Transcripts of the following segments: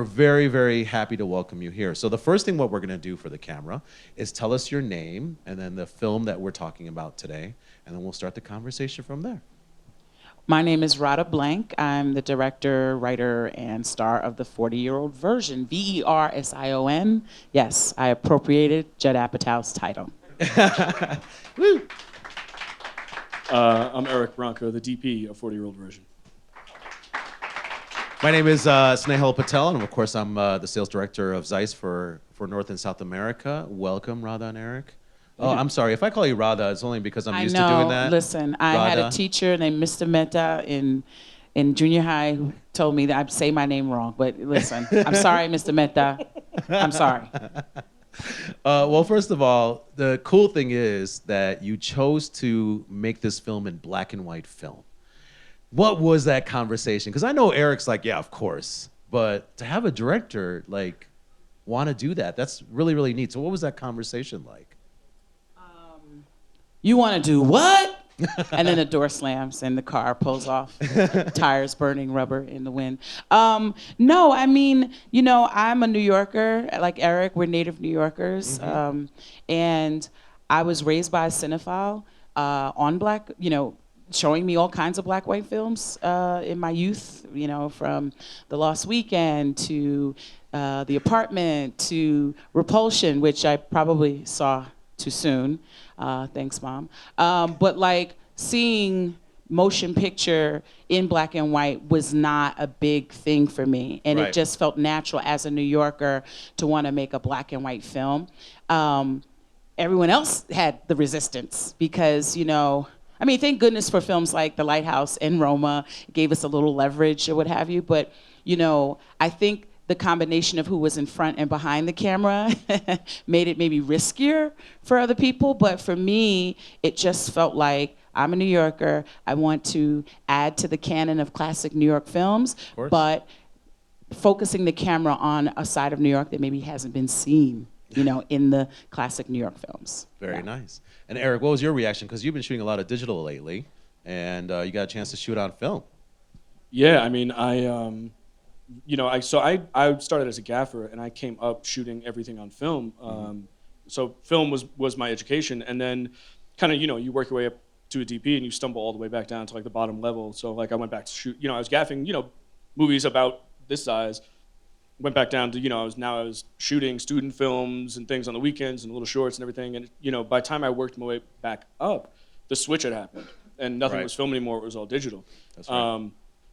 we're very, very happy to welcome you here. So the first thing what we're gonna do for the camera is tell us your name and then the film that we're talking about today, and then we'll start the conversation from there. My name is Radha Blank. I'm the director, writer, and star of the 40-year-old version, Version. Yes, I appropriated Judd Apatow's title. Woo. I'm Eric Branco, the DP of 40-year-old version. My name is Snehal Patel, and of course I'm the sales director of ZEISS for North and South America. Welcome, Radha and Eric. Oh, I'm sorry. If I call you Radha, it's only because I'm used to doing that. Listen, I had a teacher named Mr. Mehta in junior high who told me that I'd say my name wrong. But listen, I'm sorry, Mr. Mehta. I'm sorry. Well, first of all, the cool thing is that you chose to make this film in black and white film. What was that conversation? Because I know Eric's like, yeah, of course. But to have a director like want to do that, that's really, really neat. So what was that conversation like? You want to do what? And then the door slams and the car pulls off, tires burning, rubber in the wind. No, I mean, you know, I'm a New Yorker, like Eric, we're native New Yorkers. Mm-hmm. And I was raised by a cinephile on black, you know, showing me all kinds of black white films in my youth, you know, from The Lost Weekend to The Apartment to Repulsion, which I probably saw too soon. Thanks, Mom. But like seeing motion picture in black and white was not a big thing for me. And Right. It just felt natural as a New Yorker to want to make a black and white film. Everyone else had the resistance because, you know, I mean, thank goodness for films like The Lighthouse and Roma. It gave us a little leverage or what have you. But, you know, I think the combination of who was in front and behind the camera made it maybe riskier for other people. But for me, it just felt like I'm a New Yorker. I want to add to the canon of classic New York films, but focusing the camera on a side of New York that maybe hasn't been seen, you know, in the classic New York films. Very nice. And Eric, what was your reaction? Because you've been shooting a lot of digital lately, and you got a chance to shoot on film. Yeah, I mean, you know, I started as a gaffer, and I came up shooting everything on film. So film was my education, and then kind of, you know, you work your way up to a DP, and you stumble all the way back down to like the bottom level. So like I went back to shoot, you know, I was gaffing, you know, movies about this size. Went back down to, you know, I was shooting student films and things on the weekends and little shorts and everything. And, you know, by the time I worked my way back up, the switch had happened and nothing was filmed anymore. It was all digital. That's right.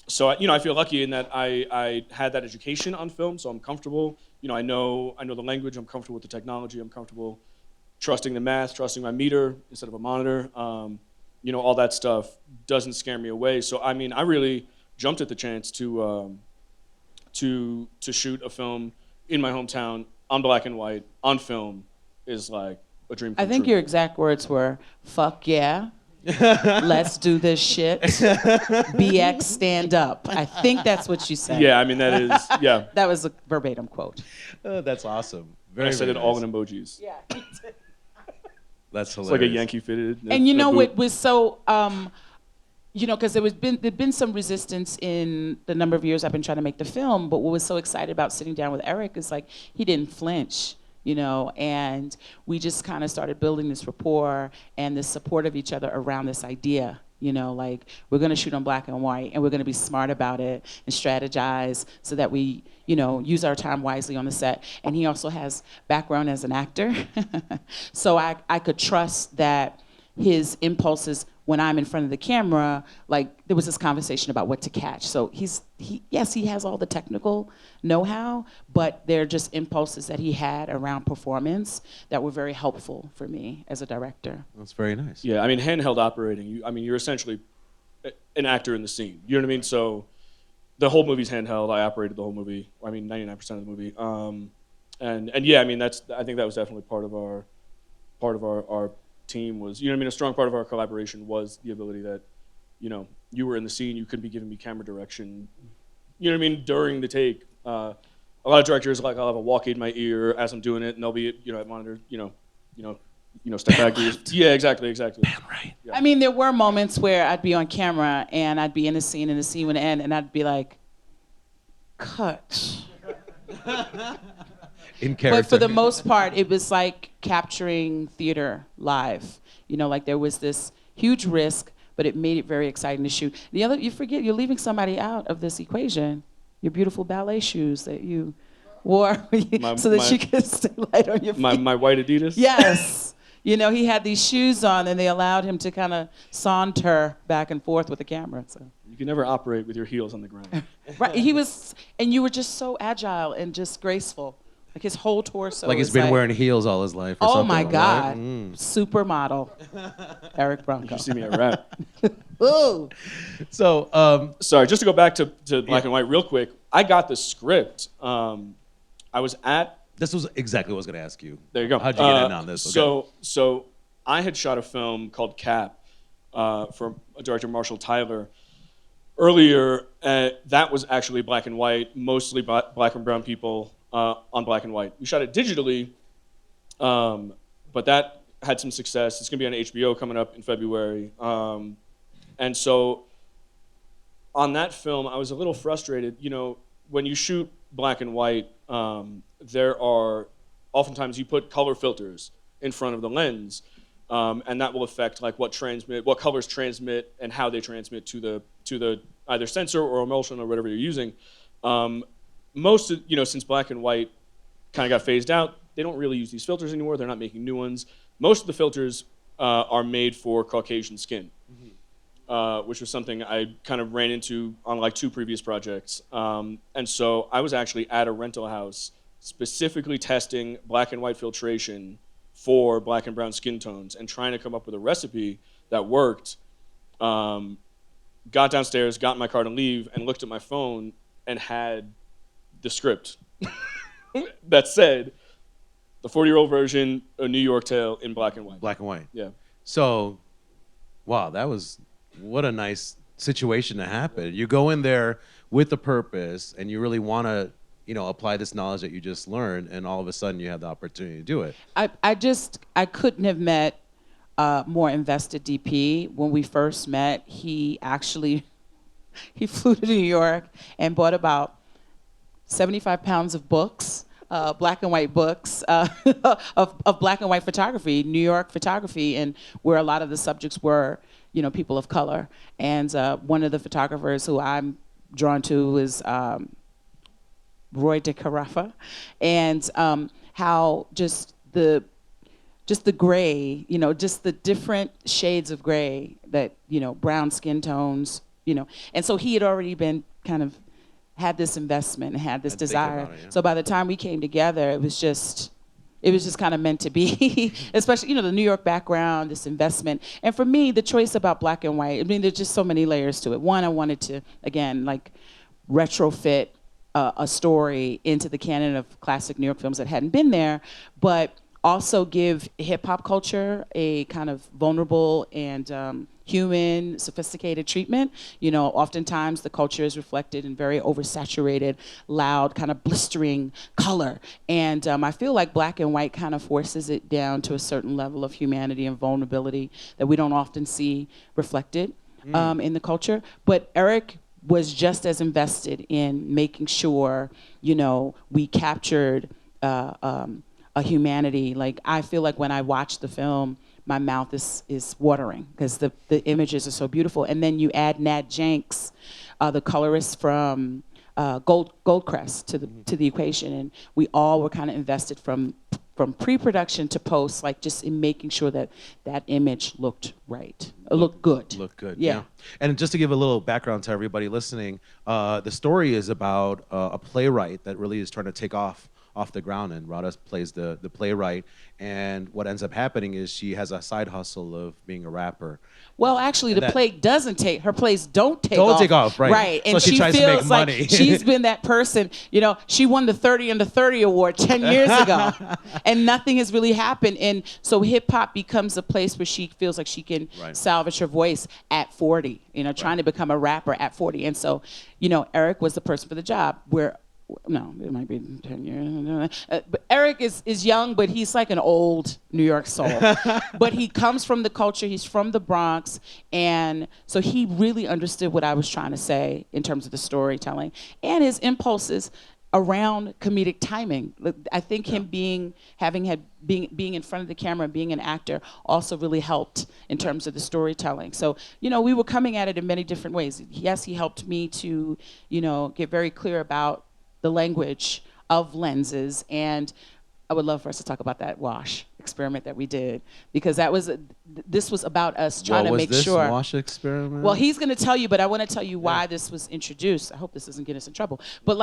So, you know, I feel lucky in that I had that education on film, so I'm comfortable. You know, I know the language. I'm comfortable with the technology. I'm comfortable trusting the math, trusting my meter instead of a monitor. You know, all that stuff doesn't scare me away. So, I mean, I really jumped at the chance to shoot a film in my hometown on black and white on film is like a dream come I think true. your exact words were, "Fuck yeah, let's do this shit. BX, stand up." I think that's what you said. Yeah, I mean that is yeah. That was a verbatim quote. That's awesome. I said it all nice. in emojis. Yeah. That's It's hilarious. like a Yankee fitted. And you know what was so, you know, because there'd been some resistance in the number of years I've been trying to make the film, but what was so excited about sitting down with Eric is like, he didn't flinch, you know, and we just kind of started building this rapport and this support of each other around this idea, you know, like we're gonna shoot on black and white and we're gonna be smart about it and strategize so that we, you know, use our time wisely on the set. And he also has background as an actor. So I could trust that his impulses when I'm in front of the camera, like there was this conversation about what to catch. So yes, he has all the technical know-how, but they're just impulses that he had around performance that were very helpful for me as a director. That's very nice. Yeah, I mean handheld operating. You're essentially an actor in the scene. You know what I mean? So the whole movie's handheld. I operated the whole movie. I mean 99% of the movie. And yeah, I mean I think that was definitely part of our team was, you know what I mean, a strong part of our collaboration was the ability that, you know, you were in the scene, you couldn't be giving me camera direction, you know what I mean, during the take. A lot of directors, like, I'll have a walkie in my ear as I'm doing it, and they'll be, you know, at monitor, you know, step back. Yeah, exactly. Right. Yeah. I mean, there were moments where I'd be on camera and I'd be in a scene and the scene would end and I'd be like, cut. In character. But for the most part, it was like capturing theater live. You know, like there was this huge risk, but it made it very exciting to shoot. The other, you forget, you're leaving somebody out of this equation. Your beautiful ballet shoes that you wore so that you could stay light on your feet. My white Adidas? Yes. You know, he had these shoes on and they allowed him to kind of saunter back and forth with the camera. So. You can never operate with your heels on the ground. Right, he was, and you were just so agile and just graceful. Like his whole torso. Like he's been wearing heels all his life. Or oh something, my God, right? supermodel, Eric Branco. You see me at rap. Ooh. So, Sorry, just to go back to black and white real quick. I got the script. I was at. this was exactly what I was going to ask you. There you go. How'd you get in on this? Okay. So I had shot a film called Cap for director Marshall Tyler earlier. That was actually black and white, mostly black and brown people on black and white. We shot it digitally, but that had some success. It's going to be on HBO coming up in February. And so on that film, I was a little frustrated. You know, when you shoot black and white, there are oftentimes you put color filters in front of the lens, and that will affect like what colors transmit and how they transmit to the either sensor or emulsion or whatever you're using. Most of, since black and white kind of got phased out, they don't really use these filters anymore. They're not making new ones. Most of the filters are made for Caucasian skin, which was something I kind of ran into on like 2 previous projects. And so I was actually at a rental house specifically testing black and white filtration for black and brown skin tones and trying to come up with a recipe that worked. Got downstairs, got in my car to leave, and looked at my phone and had the script that said the 40-year-old version of New York Tale in black and white. Black and white. Yeah. So, wow, what a nice situation to happen. You go in there with a purpose and you really want to, apply this knowledge that you just learned, and all of a sudden you have the opportunity to do it. I couldn't have met a more invested DP. When we first met, he flew to New York and bought about 75 pounds of books, black and white books of black and white photography, New York photography, and where a lot of the subjects were, people of color. And one of the photographers who I'm drawn to is Roy de Carafa, and how just the gray, just the different shades of gray that, brown skin tones, and so he had already been kind of had this investment and had this desire. So by the time we came together, it was just kind of meant to be, especially, the New York background, this investment. And for me, the choice about black and white, there's just so many layers to it. One, I wanted to, again, like retrofit a story into the canon of classic New York films that hadn't been there, but also give hip hop culture a kind of vulnerable and human, sophisticated treatment. Oftentimes the culture is reflected in very oversaturated, loud, kind of blistering color. And I feel like black and white kind of forces it down to a certain level of humanity and vulnerability that we don't often see reflected in the culture. But Eric was just as invested in making sure, we captured a humanity. Like, I feel like when I watch the film, my mouth is watering because the images are so beautiful. And then you add Nat Jenks, the colorist from Goldcrest to the equation, and we all were kind of invested from pre-production to post, like just in making sure that image looked right, looked good. Looked good. Yeah. And just to give a little background to everybody listening, the story is about a playwright that really is trying to take off the ground, and Radha plays the playwright, and what ends up happening is she has a side hustle of being a rapper. Well, actually, her plays don't take off, right? Right, and so she tries feels to make money. like she's been that person. She won the 30 Under 30 award 10 years ago, and nothing has really happened. And so hip hop becomes a place where she feels like she can salvage her voice at 40. Trying to become a rapper at 40, and so Eric was the person for the job. No, it might be 10 years. But Eric is young, but he's like an old New York soul. But he comes from the culture. He's from the Bronx. And so he really understood what I was trying to say in terms of the storytelling. And his impulses, around comedic timing. I think him being in front of the camera, being an actor, also really helped in terms of the storytelling. So, we were coming at it in many different ways. Yes, he helped me to, get very clear about the language of lenses, and I would love for us to talk about that wash experiment that we did, because this was about us trying to make sure. What was this wash experiment? Well, he's going to tell you, but I want to tell you why this was introduced. I hope this doesn't get us in trouble. But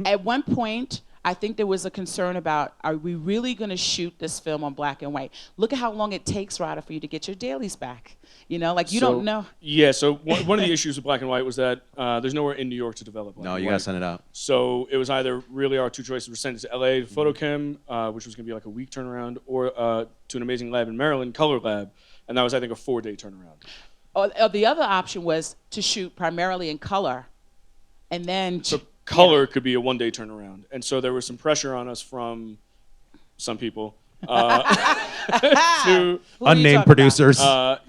at one point, I think there was a concern about, are we really going to shoot this film on black and white? Look at how long it takes, Radha, for you to get your dailies back. You don't know. Yeah, so one of the issues with black and white was that there's nowhere in New York to develop black and white. You got to send it out. So it was either really our two choices were send it to LA to Photochem, which was going to be like a week turnaround, or to an amazing lab in Maryland, Color Lab, and that was, I think, a 4-day turnaround. The other option was to shoot primarily in color, and then color could be a 1-day turnaround, and so there was some pressure on us from some people to unnamed producers. To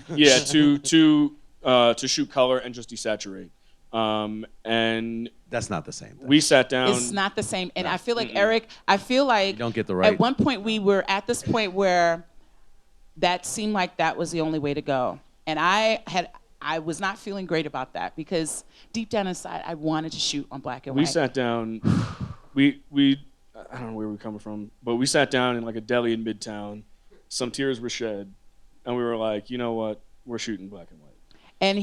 shoot color and just desaturate, and that's not the same thing. We sat down. It's not the same, and I feel like Eric. I feel like you don't get the right. At one point, we were at this point where that seemed like that was the only way to go, and I was not feeling great about that, because deep down inside, I wanted to shoot on black and white. We sat down. I don't know where we were coming from, but we sat down in like a deli in Midtown. Some tears were shed, and we were like, you know what? We're shooting black and white. And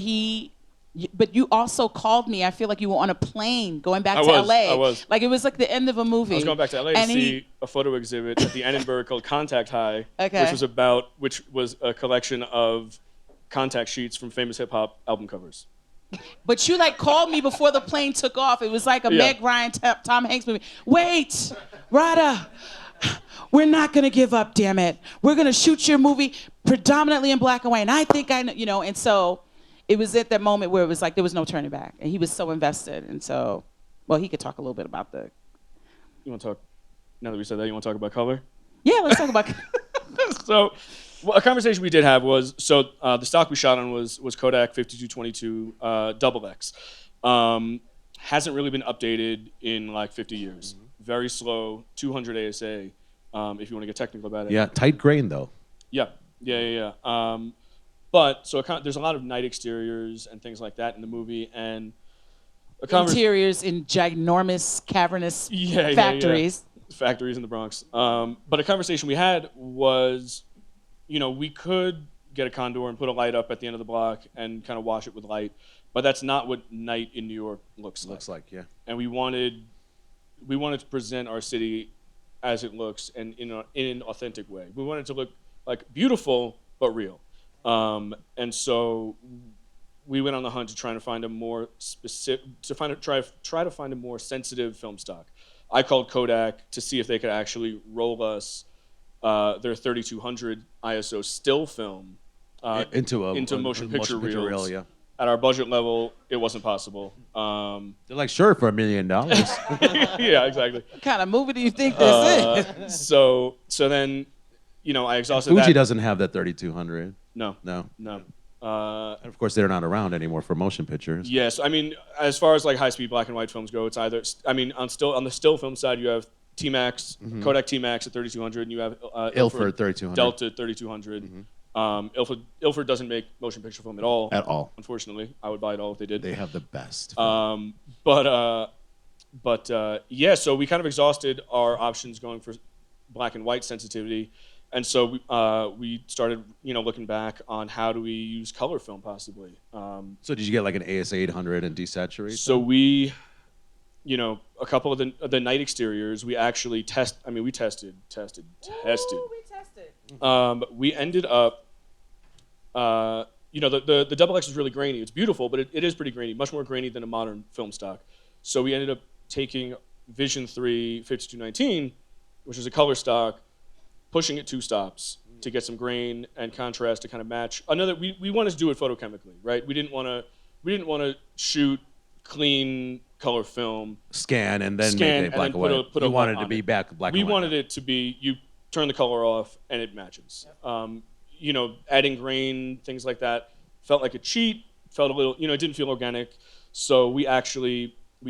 but you also called me. I feel like you were on a plane going back to LA. I was. Like it was like the end of a movie. I was going back to LA to see a photo exhibit at the Annenberg called Contact High, okay. which was a collection of contact sheets from famous hip hop album covers. But you called me before the plane took off. It was like a Meg Ryan, Tom Hanks movie. Wait, Radha, we're not gonna give up, damn it. We're gonna shoot your movie predominantly in black and white. And I think I know, and so it was at that moment where it was like there was no turning back. And he was so invested. And so, well, he could talk a little bit about You wanna talk, now that we said that, you wanna talk about color? Yeah, let's talk about So, a conversation we did have was, the stock we shot on was Kodak 5222 double X. Hasn't really been updated in like 50 years. Mm-hmm. Very slow, 200 ASA, if you want to get technical about it. Yeah, tight grain though. Yeah. But there's a lot of night exteriors and things like that in the movie, and interiors in ginormous cavernous factories. Factories in the Bronx. But a conversation we had was, we could get a condor and put a light up at the end of the block and kind of wash it with light, but that's not what night in New York looks like. Yeah. And we wanted to present our city as it looks and in an authentic way. We wanted it to look like beautiful but real. And so we went on the hunt to try to find a more specific, try to find a more sensitive film stock. I called Kodak to see if they could actually roll us their 3200 ISO still film into motion picture reels. Yeah. At our budget level, it wasn't possible. They're like, sure, for $1 million. Yeah, exactly. What kind of movie do you think this is? So then, I exhausted Fuji that. doesn't have that 3200. No. And of course, they're not around anymore for motion pictures. Yes, I mean, as far as like high-speed black and white films go, it's either. I mean, on the still film side, you have T-Max, Kodak T-Max at 3200, and you have Ilford 3200, Delta 3200. Ilford doesn't make motion picture film at all. At all, unfortunately. I would buy it all if they did. They have the best. So we kind of exhausted our options going for black and white sensitivity. And so we started, looking back on how do we use color film possibly. So did you get like an AS 800 and desaturate? So we, a couple of the night exteriors, we actually tested. Ooh, we tested. We ended up, the double X is really grainy. It's beautiful, but it is pretty grainy, much more grainy than a modern film stock. So we ended up taking Vision 3 5219, which is a color stock, pushing it 2 stops to get some grain and contrast to kind of match. We wanted to do it photochemically, right? We didn't want to shoot clean color film, scan and then make it black and white. You wanted it to be black and white. We wanted it to be, you turn the color off and it matches. Yep. Adding grain, things like that, felt like a cheat. Felt a little, it didn't feel organic. So we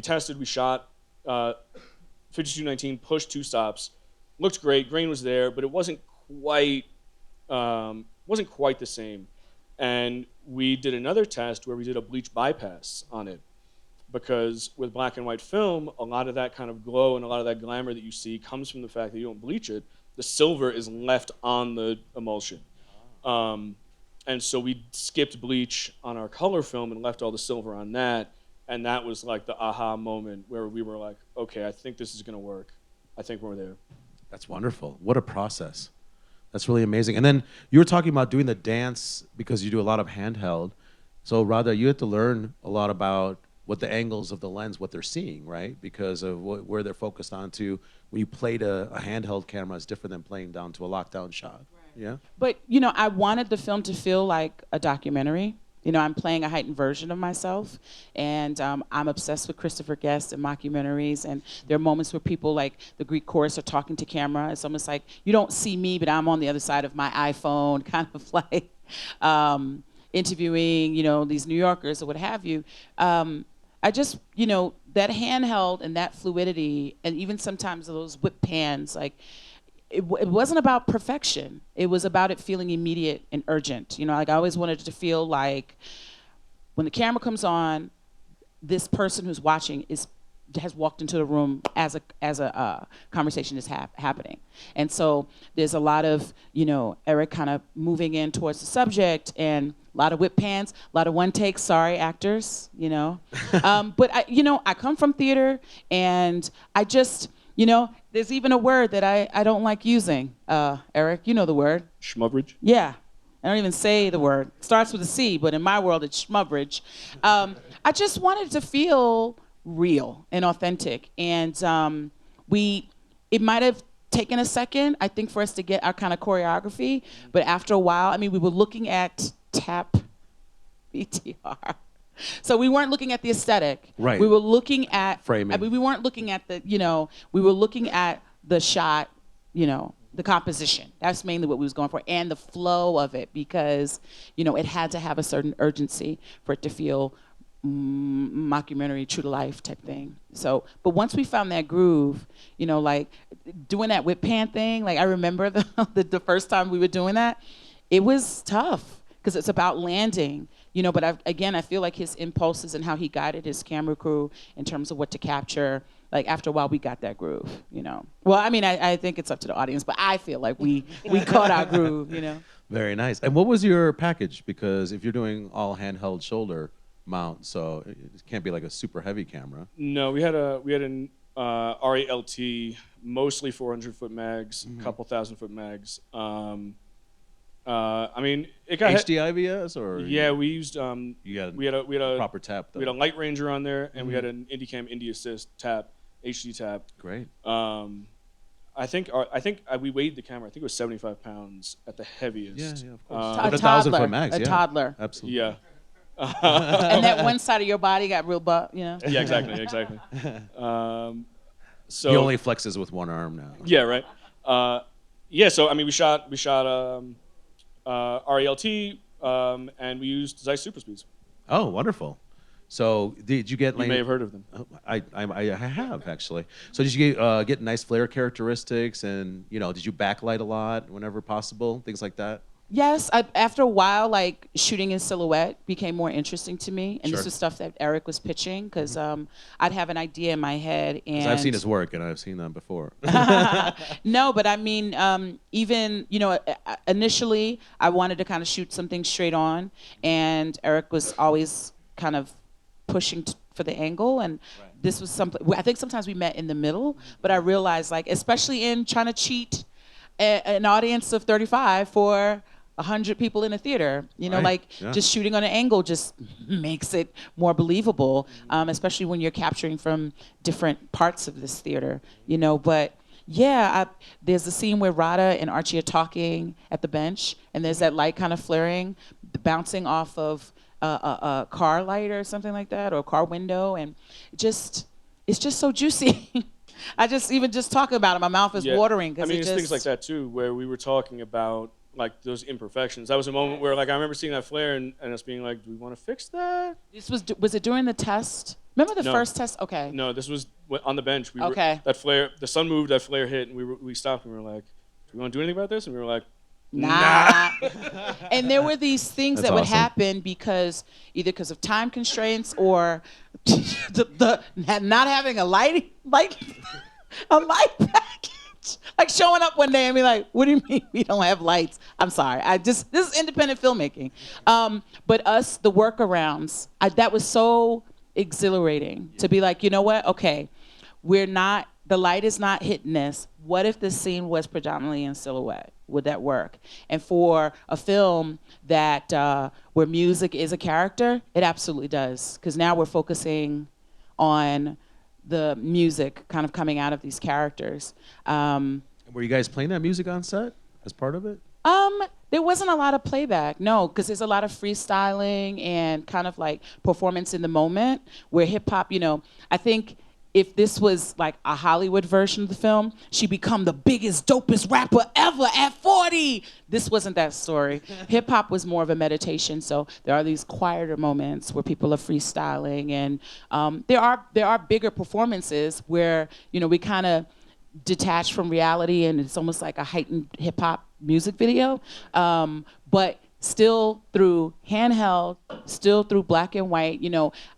tested, we shot 5219 pushed 2 stops, looked great, grain was there, but it wasn't quite the same. And we did another test where we did a bleach bypass on it, because with black and white film, a lot of that kind of glow and a lot of that glamour that you see comes from the fact that you don't bleach it. The silver is left on the emulsion. And so we skipped bleach on our color film and left all the silver on that. And that was like the aha moment where we were like, okay, I think this is gonna work. I think we're there. That's wonderful. What a process. That's really amazing. And then you were talking about doing the dance because you do a lot of handheld. So Radha, you had to learn a lot about what the angles of the lens, what they're seeing, right? Because of where they're focused onto. When you played a handheld camera, is different than playing down to a lockdown shot. Right. Yeah. But you know, I wanted the film to feel like a documentary. You know, I'm playing a heightened version of myself, and I'm obsessed with Christopher Guest and mockumentaries, and there are moments where people like the Greek chorus are talking to camera. It's almost like you don't see me, but I'm on the other side of my iPhone, kind of like interviewing, you know, these New Yorkers or what have you. I just, you know, that handheld and that fluidity, and even sometimes those whip pans, like, it wasn't about perfection. It was about it feeling immediate and urgent. You know, like I always wanted it to feel like when the camera comes on, this person who's watching has walked into the room as a conversation is happening. And so there's a lot of, you know, Eric kind of moving in towards the subject, and a lot of whip pans, a lot of one takes, sorry actors, you know. But I come from theater, and I just, you know, there's even a word that I don't like using. Eric, you know the word. Schmubrage? Yeah. I don't even say the word. It starts with a C, but in my world, it's schmubrage. I just wanted to feel real and authentic. And it might have taken a second, I think, for us to get our kind of choreography. But after a while, I mean, we were looking at tap BTR. So we weren't looking at the aesthetic. Right. We were looking at framing. I mean, we weren't looking at the, you know, we were looking at the shot, you know, the composition. That's mainly what we was going for, and the flow of it, because, you know, it had to have a certain urgency for it to feel mockumentary, true to life type thing. So, but once we found that groove, you know, like doing that whip pan thing, like I remember the first time we were doing that, it was tough because it's about landing. You know, but I feel like his impulses and how he guided his camera crew in terms of what to capture, like after a while we got that groove, you know. Well, I mean, I think it's up to the audience, but I feel like we caught our groove, you know. Very nice. And what was your package? Because if you're doing all handheld shoulder mount, so it can't be like a super heavy camera. No, we had an RALT, mostly 400-foot mags, a couple 1,000-foot mags. I mean, it got HDIVS or yeah, we used we had a proper tap though. We had a Light Ranger on there, and we had an IndyCam Indie Assist tap, HD tap. Great. I think we weighed the camera. I think it was 75 pounds at the heaviest. Yeah, of course. A With toddler, 1,000-foot mags, a toddler. Absolutely. Yeah. And that one side of your body got real buff, you know. Yeah, exactly. So he only flexes with one arm now. Yeah, right. Yeah, so I mean, we shot RALT, and we used ZEISS Super Speeds. Oh, wonderful. So did you get? You may have heard of them. I have actually. So did you get nice flare characteristics, and you know, did you backlight a lot whenever possible, things like that? Yes, after a while, like shooting in silhouette became more interesting to me, and Sure. this was stuff that Eric was pitching because I'd have an idea in my head, and I've seen his work, and I've seen them before. No, but I mean, even, you know, initially I wanted to kind of shoot something straight on, and Eric was always kind of pushing for the angle, and this was something. I think sometimes we met in the middle, but I realized, like, especially in trying to cheat an audience of 35 for 100 people in a theater, you know, just shooting on an angle just makes it more believable, especially when you're capturing from different parts of this theater, you know. But yeah, there's a scene where Radha and Archie are talking at the bench, and there's that light kind of flaring, bouncing off of a car light or something like that, or a car window, and it's just so juicy. I just talking about it, my mouth is watering. I mean, it's things like that too, where we were talking about like those imperfections. That was a moment where like I remember seeing that flare and us being like, do we want to fix that? This was it during the test? Remember the No. first test? Okay. No, this was on the bench. We Okay. were, that flare, the sun moved, that flare hit, and we stopped and we were like, do we want to do anything about this? And we were like, Nah. And there were these things That's that would awesome. happen because either because of time constraints or the not having a light a light package. Like showing up one day and be like, what do you mean we don't have lights? I'm sorry. This is independent filmmaking. But us, the workarounds, that was so exhilarating to be like, you know what? Okay, the light is not hitting this. What if the scene was predominantly in silhouette? Would that work? And for a film that where music is a character, it absolutely does. Because now we're focusing on the music kind of coming out of these characters. Were you guys playing that music on set as part of it? There wasn't a lot of playback, no, because there's a lot of freestyling and kind of like performance in the moment where hip hop, I think if this was like a Hollywood version of the film, she'd become the biggest, dopest rapper ever at 40. This wasn't that story. Hip hop was more of a meditation, so there are these quieter moments where people are freestyling, and there are bigger performances where we kind of detach from reality, and it's almost like a heightened hip hop music video, but still through handheld, still through black and white.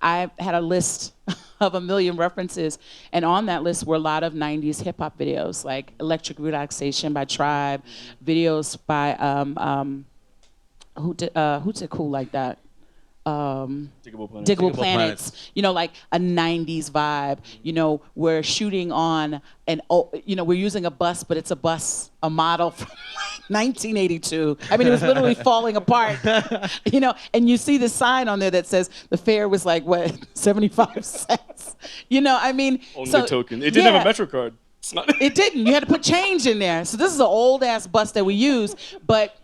I had a list of 1 million references, and on that list were a lot of 90s hip hop videos, like Electric Relaxation by Tribe, videos by who did Cool Like That? Diggable Planets. Like a 90s vibe. We're shooting on we're using a bus, but it's a model from 1982. I mean, it was literally falling apart. And you see the sign on there that says the fare was like, what, 75 cents? I mean. Only so, token. It didn't have a MetroCard. It's not. It didn't. You had to put change in there. So this is an old ass bus that we use, but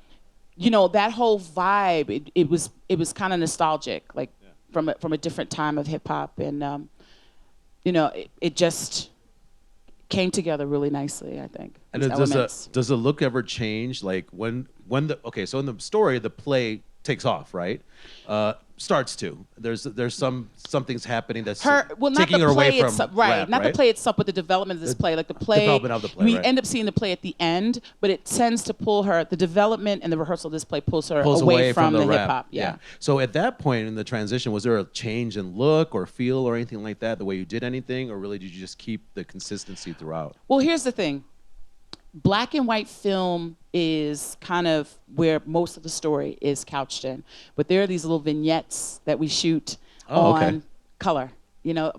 that whole vibe, it was kind of nostalgic, like from a different time of hip hop, and it just came together really nicely, I think. And does the look ever change? Like so in the story, the play takes off, right? Starts to. There's something's happening that's taking her away from rap, not the play itself, but the development of this play. Like the play, development of the play, we right. end up seeing the play at the end, but it tends to pull her. The development and the rehearsal of this play pulls her away from the hip hop. Yeah. So at that point in the transition, was there a change in look or feel or anything like that? The way you did anything, or really did you just keep the consistency throughout? Well, here's the thing. Black and white film is kind of where most of the story is couched in. But there are these little vignettes that we shoot on color.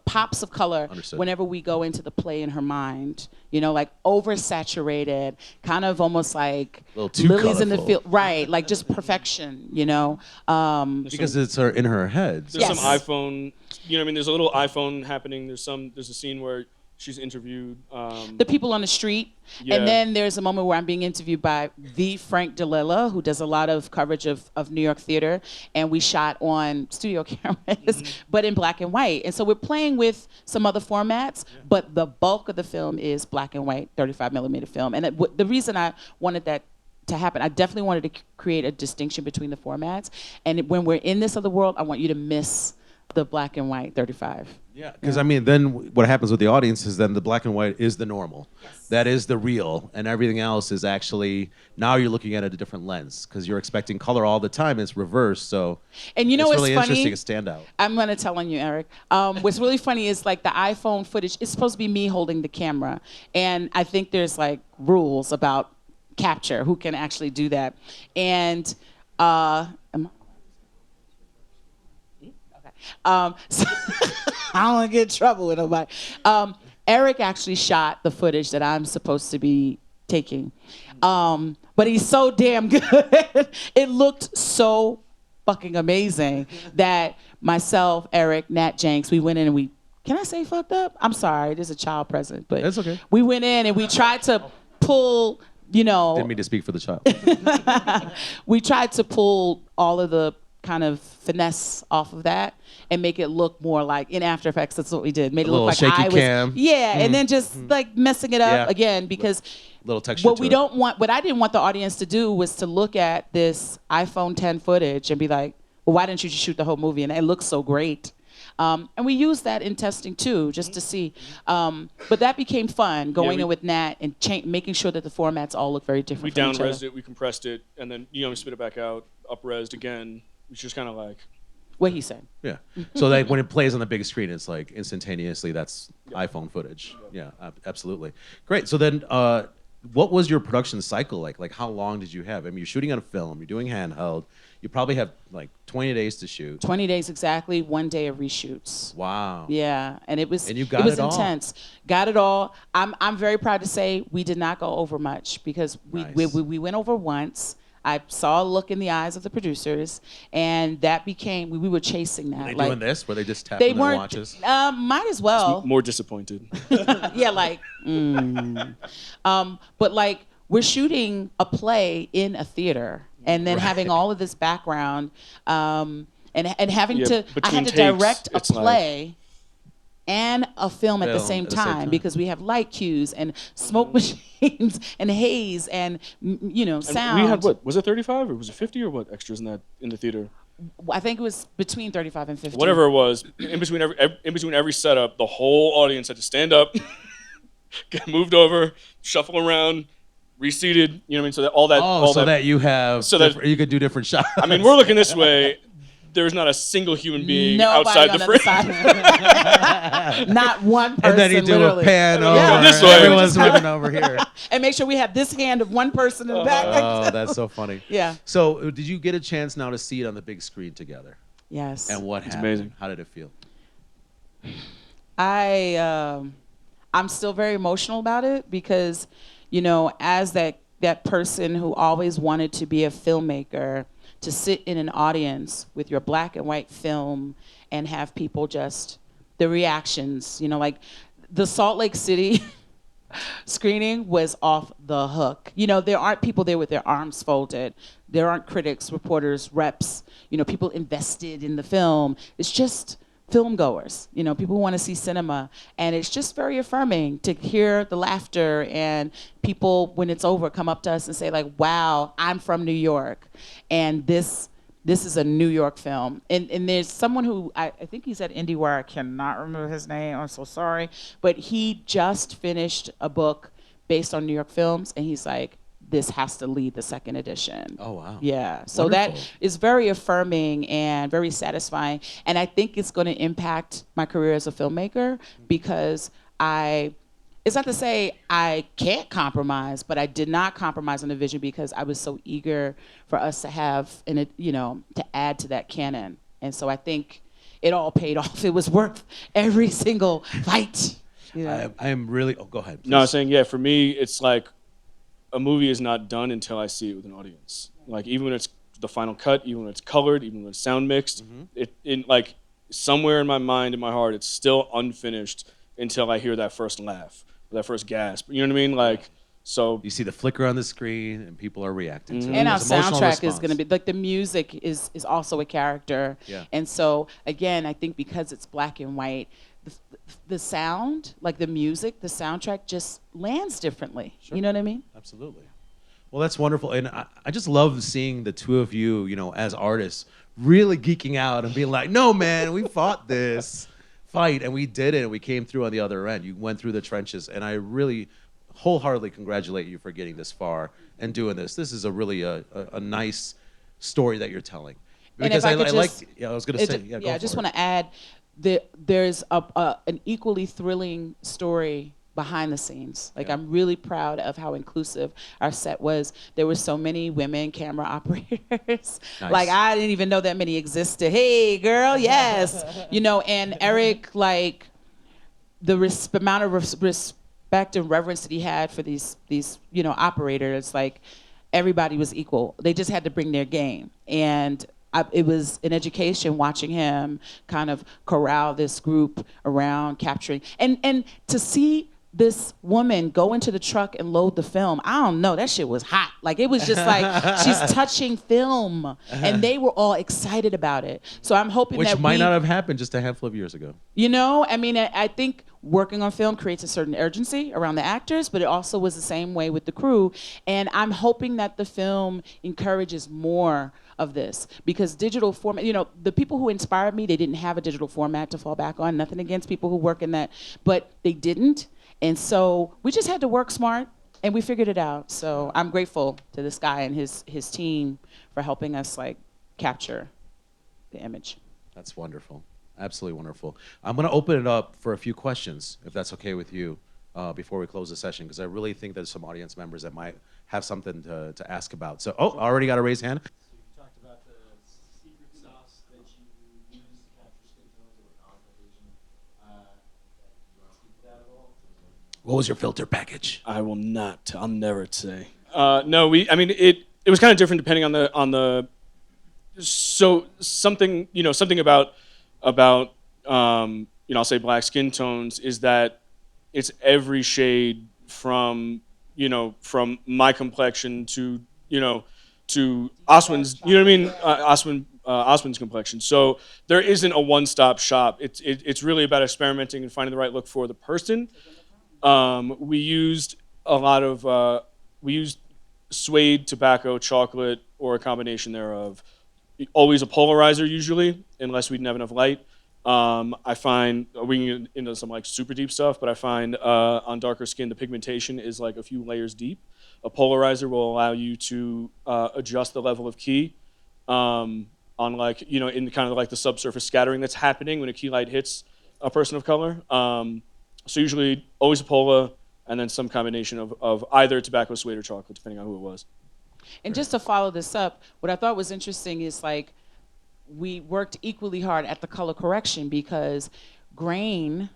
Pops of color. Understood. Whenever we go into the play in her mind. Like oversaturated, kind of almost like too lilies in the colorful. field. Right, like just perfection, Because it's in her head. There's some iPhone, there's a little iPhone happening. There's a scene where she's interviewed. The people on the street. Yeah. And then there's a moment where I'm being interviewed by the Frank DeLilla, who does a lot of coverage of New York theater. And we shot on studio cameras, but in black and white. And so we're playing with some other formats, but the bulk of the film is black and white, 35 millimeter film. And the reason I wanted that to happen, I definitely wanted to create a distinction between the formats. And when we're in this other world, I want you to miss the black and white 35. Yeah, because I mean, then what happens with the audience is then the black and white is the normal. Yes. That is the real, and everything else is actually, now you're looking at it a different lens because you're expecting color all the time. It's reversed, so and it's really funny? interesting to stand out. I'm going to tell on you, Eric. What's really funny is like the iPhone footage, it's supposed to be me holding the camera. And I think there's like rules about capture, who can actually do that. And so I don't want to get in trouble with nobody. Eric actually shot the footage that I'm supposed to be taking. But he's so damn good. It looked so fucking amazing that myself, Eric, Nat Jenks, we went in and can I say fucked up? I'm sorry, there's a child present. But That's okay. We went in and we tried to pull, Didn't mean to speak for the child. we tried to pull all of the kind of finesse off of that and make it look more like in After Effects. That's what we did. Made it look like shaky I was, cam. and then just like messing it up again because little texture. What I didn't want the audience to do was to look at this iPhone 10 footage and be like, well, why didn't you just shoot the whole movie? And it looks so great. And we used that in testing too, just to see. But that became fun, going in with Nat and making sure that the formats all look very different. We down-resed it, we compressed it, and then we spit it back out, up-resed again. It's just kind of like what he said. Yeah. So like when it plays on the big screen, it's like instantaneously. That's iPhone footage. Yeah, absolutely. Great. So then, what was your production cycle like? Like how long did you have? I mean, you're shooting on a film. You're doing handheld. You probably have like 20 days to shoot. 20 days exactly, 1 day of reshoots. Wow. Yeah, and it was intense. Got it all. I'm very proud to say we did not go over much because we went over once. I saw a look in the eyes of the producers, and that became we were chasing that. Were they doing this? Were they just tapping their watches? Might as well. More disappointed. Yeah, like. But like we're shooting a play in a theater. And then having all of this background, and having I had to direct a play and a film at the same time because we have light cues and smoke machines and haze and sound. We had what? Was it 35 or was it 50 or what extras in the theater? I think it was between 35 and 50. Whatever it was, in between every setup, the whole audience had to stand up, get moved over, shuffle around. Reseated, you know what I mean? So that all that. Oh, so that you have. So that you could do different shots. I mean, we're looking this way. There's not a single human being outside the frame. Not one person. And then you do literally. A pan over. This way. Everyone's running over here. And make sure we have this hand of one person in the back. Oh, that's so funny. Yeah. So, did you get a chance now to see it on the big screen together? Yes. And what happened? It's amazing. How did it feel? I'm still very emotional about it because. As that person who always wanted to be a filmmaker, to sit in an audience with your black and white film and have people just, the reactions, like the Salt Lake City screening was off the hook. There aren't people there with their arms folded. There aren't critics, reporters, reps, people invested in the film. It's just film goers, people who want to see cinema. And it's just very affirming to hear the laughter and people, when it's over, come up to us and say like, wow, I'm from New York. And this is a New York film. And there's someone who, I think he's at IndieWire, I cannot remember his name, I'm so sorry. But he just finished a book based on New York films. And he's like, this has to lead the second edition. Oh, wow. Yeah, so Wonderful. that is very affirming and very satisfying. And I think it's going to impact my career as a filmmaker because it's not to say I can't compromise, but I did not compromise on the vision because I was so eager for us to have, to add to that canon. And so I think it all paid off. It was worth every single fight. I am really, go ahead. Please. No, I was saying, for me, it's like, a movie is not done until I see it with an audience. Like even when it's the final cut, even when it's colored, even when it's sound mixed, it like somewhere in my mind, in my heart, it's still unfinished until I hear that first laugh, or that first gasp. You know what I mean? Like so. You see the flicker on the screen, and people are reacting to it. And our soundtrack is going to be like the music is also a character. Yeah. And so again, I think because it's black and white. The sound, like the music, the soundtrack just lands differently. Sure. You know what I mean? Absolutely. Well, that's wonderful. And I just love seeing the two of you, as artists, really geeking out and being like, no, man, we fought this fight and we did it and we came through on the other end. You went through the trenches. And I really wholeheartedly congratulate you for getting this far and doing this. This is a really a nice story that you're telling. Because I just want to add, there's an equally thrilling story behind the scenes. Like I'm really proud of how inclusive our set was. There were so many women camera operators. Nice. Like I didn't even know that many existed. Hey girl, yes. And Eric, like the amount of respect and reverence that he had for these operators, like everybody was equal. They just had to bring their game. And it was an education watching him kind of corral this group around capturing and to see this woman go into the truck and load the film. I don't know, that shit was hot. Like it was just like she's touching film, and they were all excited about it. So I'm hoping Which that might not have happened just a handful of years ago. You know, I mean, I think working on film creates a certain urgency around the actors, but it also was the same way with the crew. And I'm hoping that the film encourages more of this, because digital format, you know, the people who inspired me, they didn't have a digital format to fall back on. Nothing against people who work in that, but they didn't. And so we just had to work smart, and we figured it out. So I'm grateful to this guy and his team for helping us like capture the image. That's wonderful. Absolutely wonderful. I'm going to open it up for a few questions, if that's okay with you, before we close the session, because I really think there's some audience members that might have something to ask about. So, I already got a raised hand. So you talked about the secret sauce that you use to capture skin tones or non-Caucasian. You want to speak to that at all? What was your filter package? I will not. I'll never say. No, I mean, it was kind of different depending on the. So something about I'll say black skin tones is that it's every shade from my complexion to Oswin's, you know what I mean, Oswin's complexion. So there isn't a one-stop shop. It's really about experimenting and finding the right look for the person. We used suede, tobacco, chocolate, or a combination thereof. Always a polarizer usually, unless we didn't have enough light. I find, we can get into some like super deep stuff, but I find on darker skin, the pigmentation is like a few layers deep. A polarizer will allow you to adjust the level of key on like, in kind of like the subsurface scattering that's happening when a key light hits a person of color. So usually always a pola, and then some combination of either tobacco, suede, or chocolate, depending on who it was. And just to follow this up, what I thought was interesting is like we worked equally hard at the color correction, because grain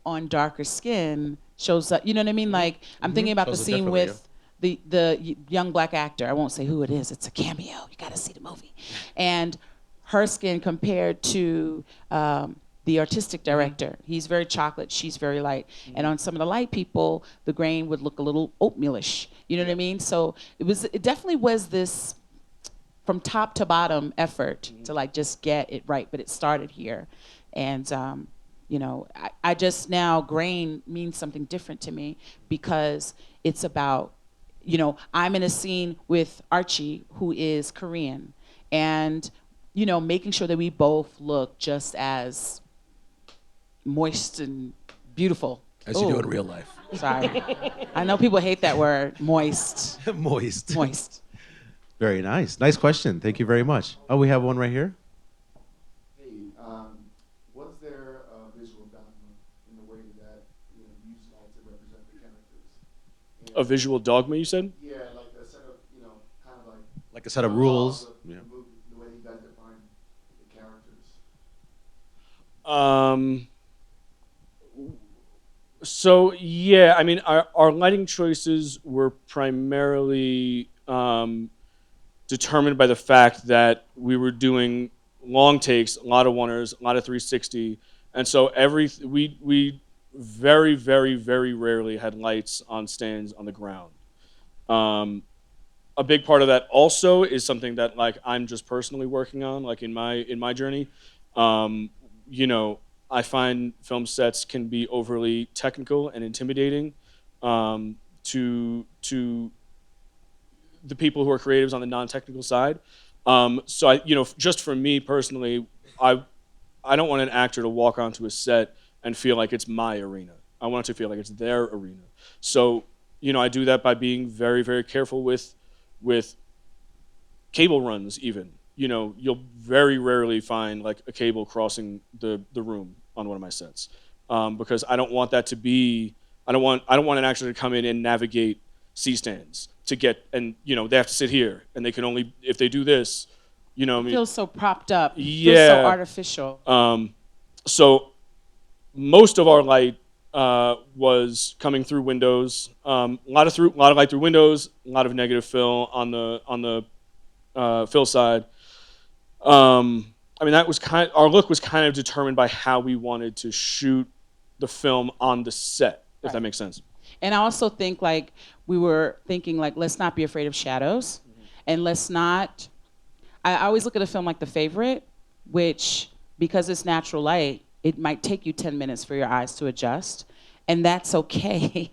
on darker skin shows up. You know what I mean? Like I'm thinking about the scene with the young black actor. I won't say who it is. It's a cameo. You got to see the movie. And her skin compared to the artistic director. He's very chocolate, she's very light. And on some of the light people, the grain would look a little oatmealish. You know what I mean? So it definitely was this from top to bottom effort to like just get it right, but it started here. And I just now, grain means something different to me, because it's about, I'm in a scene with Archie, who is Korean, and making sure that we both look just as moist and beautiful. As you do in real life. Sorry. I know people hate that word, moist. Moist. Moist. Very nice. Nice question. Thank you very much. Oh, we have one right here. Hey, was there a visual dogma in the way that you used that to represent the characters? A visual dogma, you said? Yeah, like a set of, kind of like a set of rules. Yeah. The way you guys define the characters. So yeah, I mean, our lighting choices were primarily determined by the fact that we were doing long takes, a lot of oneers, a lot of 360, and so we very, very, very rarely had lights on stands on the ground. A big part of that also is something that like I'm just personally working on, like in my journey. I find film sets can be overly technical and intimidating to the people who are creatives on the non-technical side. So just for me personally, I don't want an actor to walk onto a set and feel like it's my arena. I want it to feel like it's their arena. So I do that by being very, very careful with cable runs even. You'll very rarely find like a cable crossing the room on one of my sets, because I don't want that to be. I don't want an actor to come in and navigate C-stands to get, and they have to sit here, and they can only, if they do this, It feels so propped up. Yeah. It feels so artificial. So most of our light was coming through windows. A lot of light through windows. A lot of negative fill on the fill side. That was our look was kind of determined by how we wanted to shoot the film on the set, if that makes sense. And I also think like we were thinking like, let's not be afraid of shadows, and let's not. I always look at a film like The Favorite, which because it's natural light, it might take you 10 minutes for your eyes to adjust, and that's okay.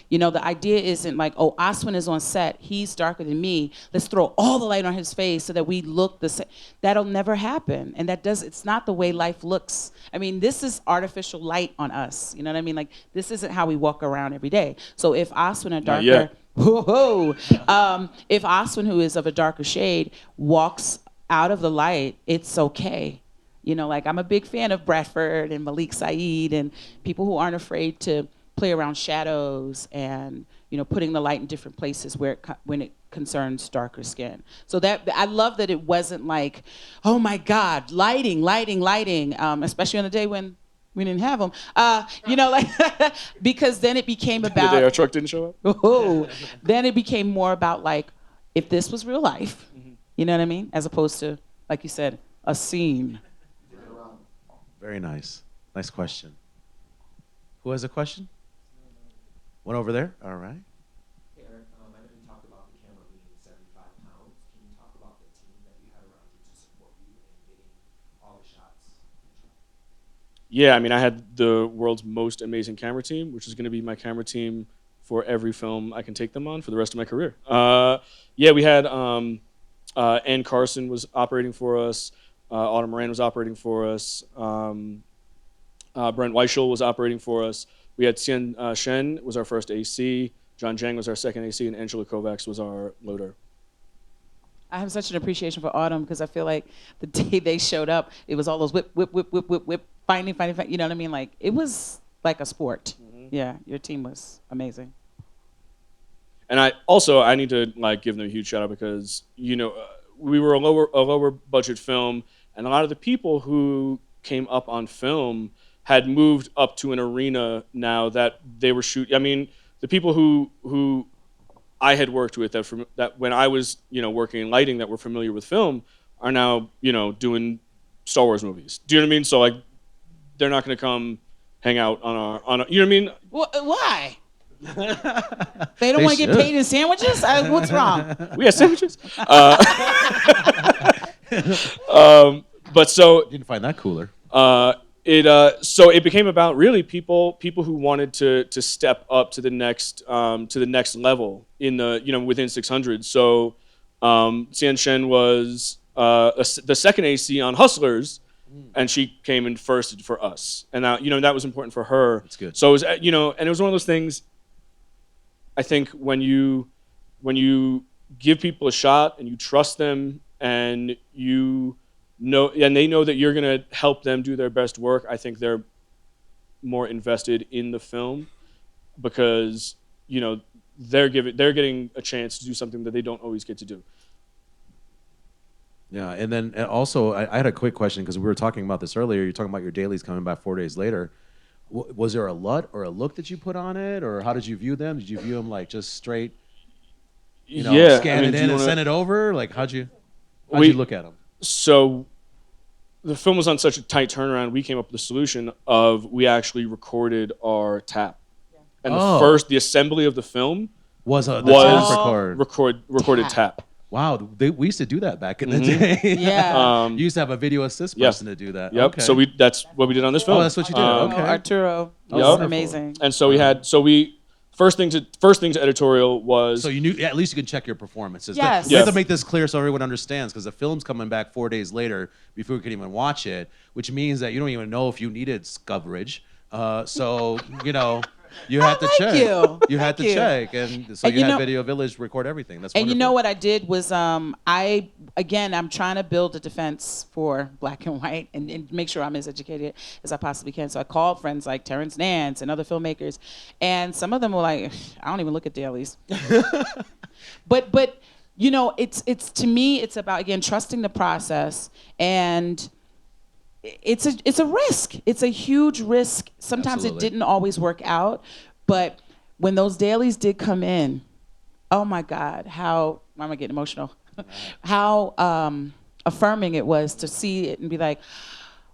You know, the idea isn't like, oh, Oswin is on set, he's darker than me, let's throw all the light on his face so that we look the same. That'll never happen, and it's not the way life looks. I mean, this is artificial light on us, you know what I mean? Like, this isn't how we walk around every day. So if Oswin, a darker, if Oswin, who is of a darker shade, walks out of the light, it's okay. You know, like I'm a big fan of Bradford and Malik Saeed and people who aren't afraid to play around shadows and, you know, putting the light in different places when it concerns darker skin. So that, I love that it wasn't like, oh my God, lighting, especially on a day when we didn't have them. You know, like, because then it became about. The day our truck didn't show up? Then it became more about like, if this was real life, you know what I mean? As opposed to, like you said, a scene. Very nice. Nice question. Who has a question? One over there? All right. Hey, Eric, I know you talked about the camera being 75 pounds. Can you talk about the team that you had around you to support you in getting all the shots? Yeah, I mean, I had the world's most amazing camera team, which is going to be my camera team for every film I can take them on for the rest of my career. Yeah, we had Ann Carson was operating for us. Autumn Moran was operating for us. Brent Weichel was operating for us. We had Xian Shen was our first AC. John Zhang was our second AC, and Angela Kovacs was our loader. I have such an appreciation for Autumn because I feel like the day they showed up, it was all those whip, finding. You know what I mean? Like, it was like a sport. Yeah, your team was amazing. And I need to like give them a huge shout out because, you know, we were a lower budget film, and a lot of the people who came up on film had moved up to an arena now that they were shooting. I mean, the people who I had worked with that when I was, you know, working in lighting that were familiar with film are now, you know, doing Star Wars movies. Do you know what I mean? So like, they're not going to come hang out on a, you know what I mean? Why? They don't want to get paid in sandwiches? What's wrong? We had sandwiches. But so Didn't find that cooler. So it became about really people who wanted to step up to the next level in the, you know, within 600. So Xian Shen was the second AC on Hustlers, and she came in first for us, and that, you know, that was important for her. That's good. So it was, you know, and it was one of those things. I think when you give people a shot and you trust them and you know, and they know that you're going to help them do their best work, I think they're more invested in the film because, you know, they're getting a chance to do something that they don't always get to do. Yeah, and then also I had a quick question because we were talking about this earlier. You're talking about your dailies coming back 4 days later. Was there a LUT or a look that you put on it, or how did you view them? Did you view them like just straight, you know, yeah, scan it in and send it over? Like how'd you look at them? So the film was on such a tight turnaround. We came up with a solution of we actually recorded our tap, and the assembly of the film was recorded tap. Wow, we used to do that back in the day. Yeah. You used to have a video assist person to do that. Yep. Okay. So that's what we did on this film. Oh, that's what you did. Okay. Arturo. Yep. Amazing. And so first thing to Editorial was. So you knew at least you can check your performances. Yes. We have to make this clear so everyone understands because the film's coming back 4 days later before we can even watch it, which means that you don't even know if you needed coverage. So you know. You had to check. You had to check, and so you had Video Village record everything. That's wonderful. And you know what I did was I'm trying to build a defense for black and white and make sure I'm as educated as I possibly can. So I called friends like Terrence Nance and other filmmakers, and some of them were like, I don't even look at dailies. but you know, it's to me it's about again trusting the process, and it's a risk. It's a huge risk. Sometimes Absolutely. it didn't always work out, but when those dailies did come in, oh my God, how I'm gonna get emotional. How affirming it was to see it and be like,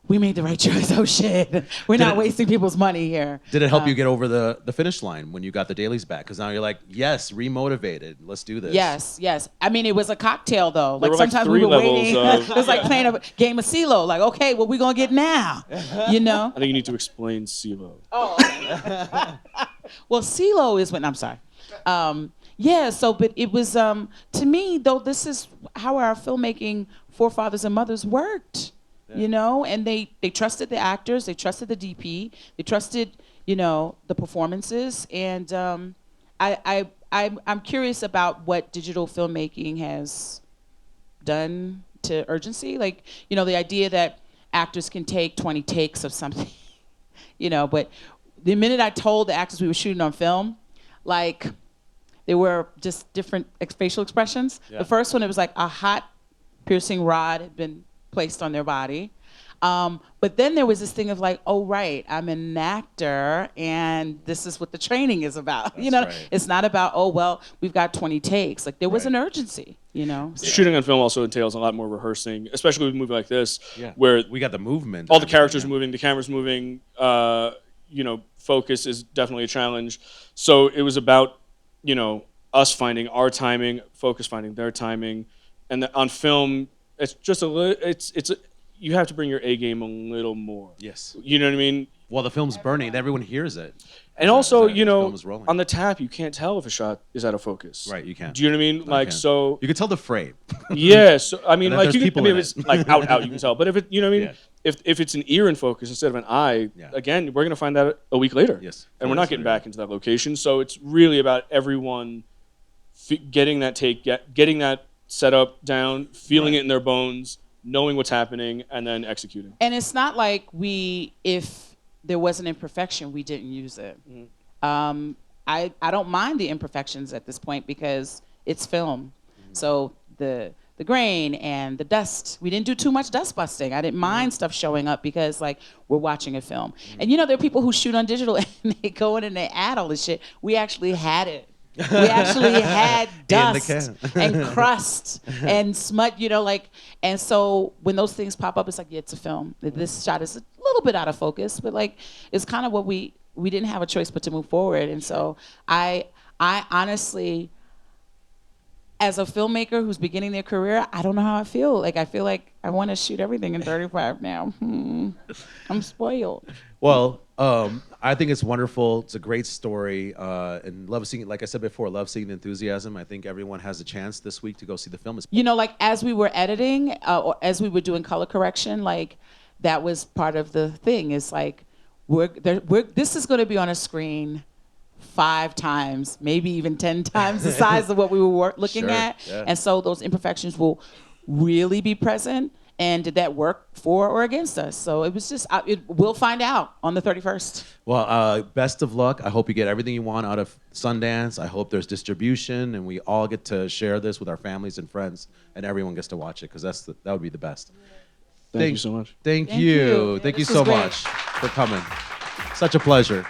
we made the right choice. Oh shit, we're not wasting people's money here. Did it help you get over the finish line when you got the dailies back? Because now you're like, yes, remotivated. Let's do this. Yes. I mean, it was a cocktail though. There Like were like sometimes 3 we were levels waiting. of- It was like playing a game of CeeLo. Like, okay, what we gonna get now? You know? I think you need to explain CeeLo. Oh. Well, CeeLo is when I'm sorry. Yeah. So, but it was to me though. This is how our filmmaking forefathers and mothers worked. You know, and they trusted the actors, they trusted the DP, they trusted, you know, the performances, and I'm curious about what digital filmmaking has done to urgency. Like, you know, the idea that actors can take 20 takes of something, you know, but the minute I told the actors we were shooting on film, like, they were just different facial expressions. Yeah. The first one, it was like a hot piercing rod had been placed on their body. But then there was this thing of like, oh, right, I'm an actor and this is what the training is about. You know, right. It's not about, oh, well, we've got 20 takes. Like there was Right. an urgency, you know? Shooting on film also entails a lot more rehearsing, especially with a movie like this, Yeah. where We got the movement. all and the characters everything, moving, the camera's moving, you know, focus is definitely a challenge. So it was about, you know, us finding our timing, focus finding their timing, and on film, it's just a little, you have to bring your A game a little more. Yes. You know what I mean? Well, the film's burning and everyone hears it. And also, As you the know, film is rolling. on the tap, you can't tell if a shot is out of focus. Right, you can't. Do you know what I mean? I Like, can. so, You can tell the frame. yeah, so, I mean, And if like, there's you can, people I mean, in if it's it. like out, you can tell. But if it, you know what I mean? Yeah. If it's an ear in focus instead of an eye, Yeah. again, we're going to find that a week later. Yes. And we're 4 not days getting later. back into that location. So it's really about everyone getting that take, getting that setup down, feeling Right. it in their bones, knowing what's happening, and then executing. And it's not like if there was an imperfection, we didn't use it. I don't mind the imperfections at this point because it's film. So the grain and the dust, we didn't do too much dust busting. I didn't mind stuff showing up because like we're watching a film. And you know, there are people who shoot on digital and they go in and they add all this shit. We actually had it. We actually had dust can. and crust and smut, you know, like, and so when those things pop up, it's like, yeah, it's a film. This shot is a little bit out of focus, but like, it's kind of what we didn't have a choice but to move forward. And so I honestly, as a filmmaker who's beginning their career, I don't know how I feel. Like, I feel like I want to shoot everything in 35 now. I'm spoiled. Well, I think it's wonderful. It's a great story, and love seeing. Like I said before, love seeing the enthusiasm. I think everyone has a chance this week to go see the film. You know, like as we were editing or as we were doing color correction, like that was part of the thing. Is like this is going to be on a screen 5 times, maybe even 10 times the size of what we were looking Sure, at, yeah. and so those imperfections will really be present. And did that work for or against us? So it was just, we'll find out on the 31st. Well, best of luck. I hope you get everything you want out of Sundance. I hope there's distribution, and we all get to share this with our families and friends, and everyone gets to watch it because that would be the best. Thank you so much. Thank Thank you. you. Thank you This so was great. much for coming. Such a pleasure.